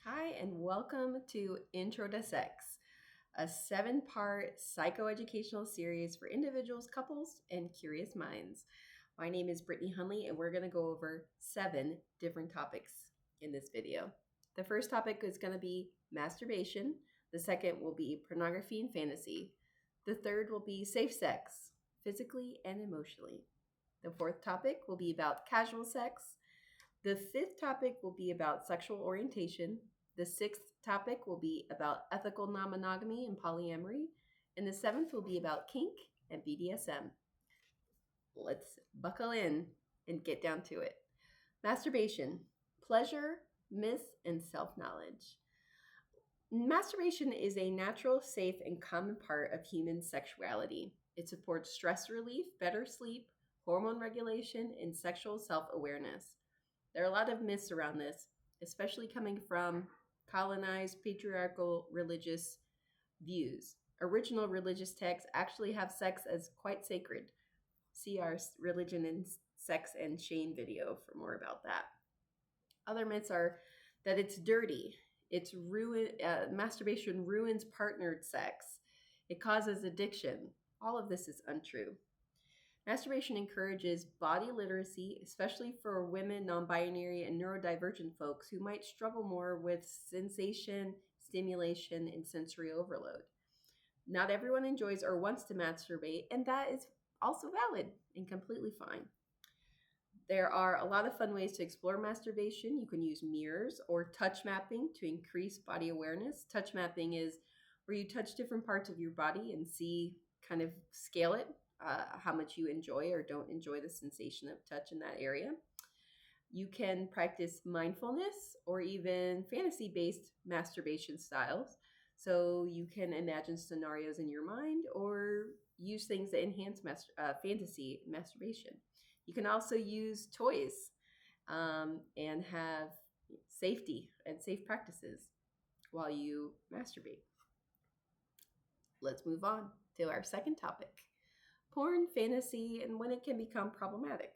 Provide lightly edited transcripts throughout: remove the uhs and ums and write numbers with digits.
Hi, and welcome to Intro to Sex, a 7-part psychoeducational series for individuals, couples, and curious minds. My name is Brittany Hunley, and we're going to go over 7 different topics in this video. The first topic is going to be masturbation. The second will be pornography and fantasy. The third will be safe sex, physically and emotionally. The fourth topic will be about casual sex. The fifth topic will be about sexual orientation. The sixth topic will be about ethical non monogamy and polyamory. And the seventh will be about kink and BDSM. Let's buckle in and get down to it. Masturbation, pleasure, myth, and self knowledge. Masturbation is a natural, safe, and common part of human sexuality. It supports stress relief, better sleep, hormone regulation, and sexual self awareness. There are a lot of myths around this, especially coming from colonized patriarchal religious views. Original religious texts actually have sex as quite sacred. See our religion and sex and shame video for more about that. Other myths are that it's dirty. Masturbation ruins partnered sex. It causes addiction. All of this is untrue. Masturbation encourages body literacy, especially for women, non binary, and neurodivergent folks who might struggle more with sensation, stimulation, and sensory overload. Not everyone enjoys or wants to masturbate, and that is also valid and completely fine. There are a lot of fun ways to explore masturbation. You can use mirrors or touch mapping to increase body awareness. Touch mapping is where you touch different parts of your body and see, kind of scale it, how much you enjoy or don't enjoy the sensation of touch in that area. You can practice mindfulness or even fantasy based masturbation styles. So you can imagine scenarios in your mind or use things that enhance fantasy masturbation. You can also use toys and have safety and safe practices while you masturbate. Let's move on to our second topic: porn, fantasy, and when it can become problematic.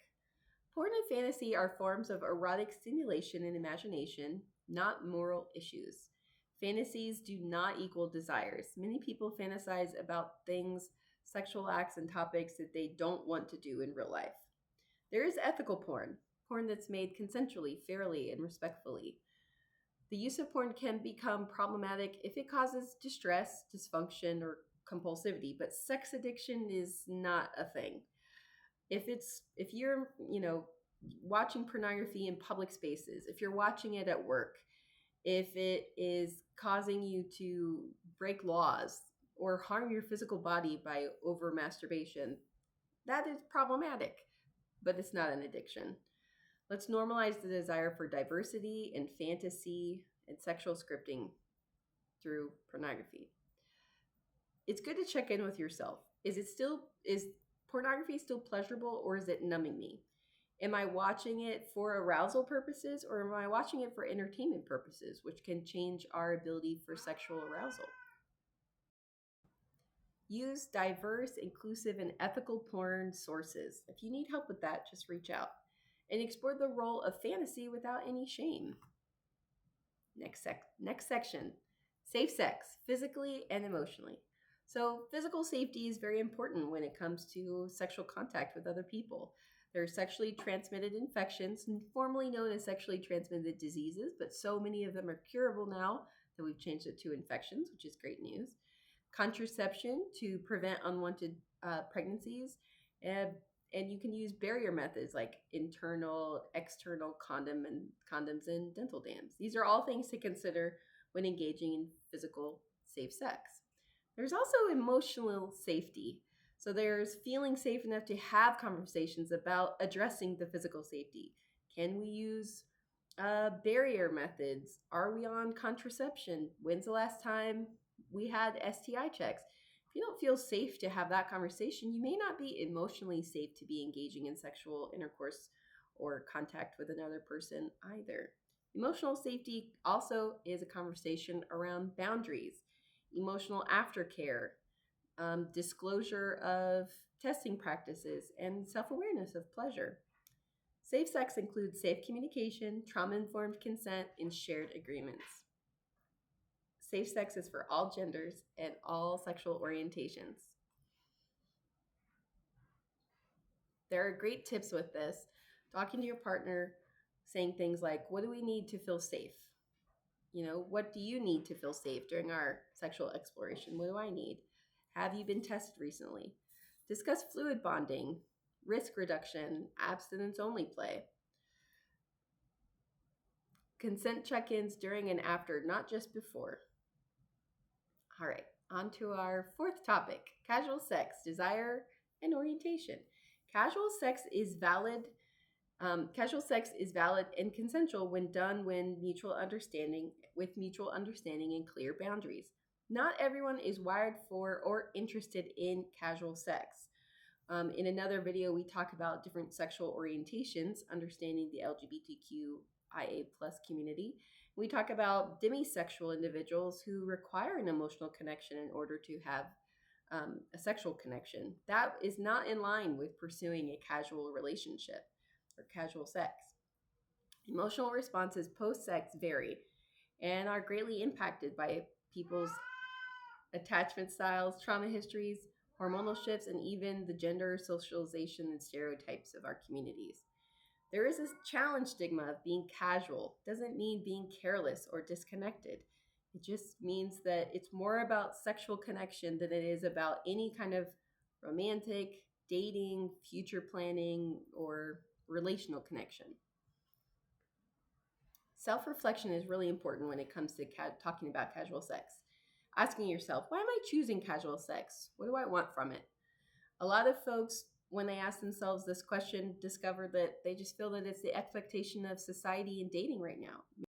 Porn and fantasy are forms of erotic stimulation and imagination, not moral issues. Fantasies do not equal desires. Many people fantasize about things, sexual acts, and topics that they don't want to do in real life. There is ethical porn, porn that's made consensually, fairly, and respectfully. The use of porn can become problematic if it causes distress, dysfunction, or compulsivity, but sex addiction is not a thing. If you're, watching pornography in public spaces, if you're watching it at work, if it is causing you to break laws or harm your physical body by over masturbation, that is problematic, but it's not an addiction. Let's normalize the desire for diversity and fantasy and sexual scripting through pornography. It's good to check in with yourself. Is pornography still pleasurable, or is it numbing me? Am I watching it for arousal purposes, or am I watching it for entertainment purposes, which can change our ability for sexual arousal? Use diverse, inclusive, and ethical porn sources. If you need help with that, just reach out. And explore the role of fantasy without any shame. Next section: safe sex, physically and emotionally. So physical safety is very important when it comes to sexual contact with other people. There are sexually transmitted infections, formerly known as sexually transmitted diseases, but so many of them are curable now that we've changed it to infections, which is great news. Contraception to prevent unwanted pregnancies, and you can use barrier methods like internal, external condoms and dental dams. These are all things to consider when engaging in physical safe sex. There's also emotional safety. So there's feeling safe enough to have conversations about addressing the physical safety. Can we use barrier methods? Are we on contraception? When's the last time we had STI checks? If you don't feel safe to have that conversation, you may not be emotionally safe to be engaging in sexual intercourse or contact with another person either. Emotional safety also is a conversation around boundaries, emotional aftercare, disclosure of testing practices, and self-awareness of pleasure. Safe sex includes safe communication, trauma-informed consent, and shared agreements. Safe sex is for all genders and all sexual orientations. There are great tips with this. Talking to your partner, saying things like, what do we need to feel safe? What do you need to feel safe during our sexual exploration? What do I need? Have you been tested recently? Discuss fluid bonding, risk reduction, abstinence only play. Consent check ins during and after, not just before. All right, on to our fourth topic, casual sex, desire, and orientation. Casual sex is valid. Casual sex is valid and consensual when done with mutual understanding and clear boundaries. Not everyone is wired for or interested in casual sex. In another video, we talk about different sexual orientations, understanding the LGBTQIA plus community. We talk about demisexual individuals who require an emotional connection in order to have a sexual connection. That is not in line with pursuing a casual relationship or casual sex. Emotional responses post sex vary and are greatly impacted by people's attachment styles, trauma histories, hormonal shifts, and even the gender socialization and stereotypes of our communities. There is this challenge stigma of being casual. Doesn't mean being careless or disconnected. It just means that it's more about sexual connection than it is about any kind of romantic, dating, future planning, or relational connection. Self-reflection is really important when it comes to talking about casual sex. Asking yourself, why am I choosing casual sex? What do I want from it? A lot of folks, when they ask themselves this question, discover that they just feel that it's the expectation of society and dating right now.